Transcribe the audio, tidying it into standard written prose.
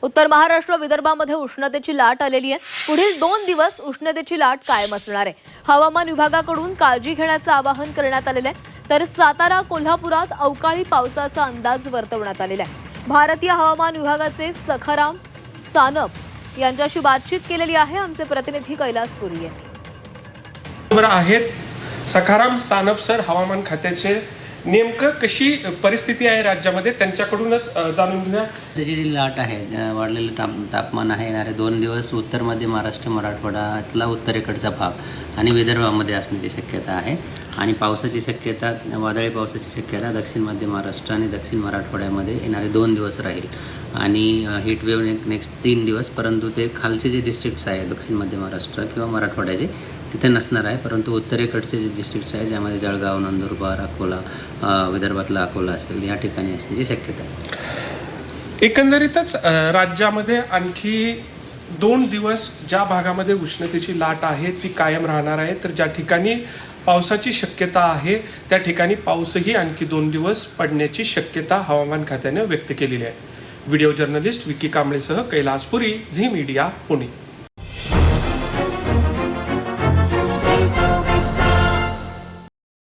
उत्तर महाराष्ट्र विदर्भामध्ये उष्णतेची लाट आलेली आहे। पुढील 2 दिवस उष्णतेची लाट कायम असणार आहे। हवामान विभागाकडून काळजी घेण्याचं आवाहन करण्यात आलेलं आहे। तर सातारा कोल्हापुरात अवकाळी पावसाचा अंदाज वर्तवण्यात आलेला आहे। भारतीय हवामान विभागाचे सखाराम सानप यांच्याशी बातचीत केलेली आहे आमचे प्रतिनिधी कैलास पुरी यांनी। बरं आहेत सखाराम सानप सर, हवामान खात्याचे नेमकं कशी परिस्थिती आहे राज्यामध्ये त्यांच्याकडूनच जाणून घेऊया। त्याची जी लाट आहे, वाढलेलं तापमान आहे, येणारे 2 दिवस उत्तर मध्य महाराष्ट्र मराठवाड्यातला उत्तरेकडचा भाग आणि विदर्भामध्ये असण्याची शक्यता आहे। आणि पावसाची शक्यता, वादळी पावसाची शक्यता दक्षिण मध्य महाराष्ट्र आणि दक्षिण मराठवाड्यामध्ये येणारे 2 दिवस राहील। आणि हीट वेव्ह नेक्स्ट 3 दिवस, परंतु ते खालचे जे डिस्ट्रिक्ट्स आहे दक्षिण मध्य महाराष्ट्र किंवा मराठवाड्याचे तिथे नसणार आहे, परंतु उत्तरेकडचे जे डिस्ट्रिक्ट्स आहे ज्यामध्ये जळगाव, नंदुरबार, अकोला, विदर्भातला अकोला असेल या ठिकाणी असण्याची शक्यता आहे। एकंदरीतच राज्यामध्ये आणखी 2 दिवस ज्या भागामध्ये उष्णतेची लाट आहे ती कायम राहणार आहे, तर ज्या ठिकाणी पावसाची शक्यता आहे त्या ठिकाणी पाऊसही आणखी 2 दिवस पडण्याची शक्यता हवामान खात्याने व्यक्त केलेली आहे। व्हिडिओ जर्नलिस्ट विकी कांबळेसह कैलास पुरी, झी मीडिया, पुणे।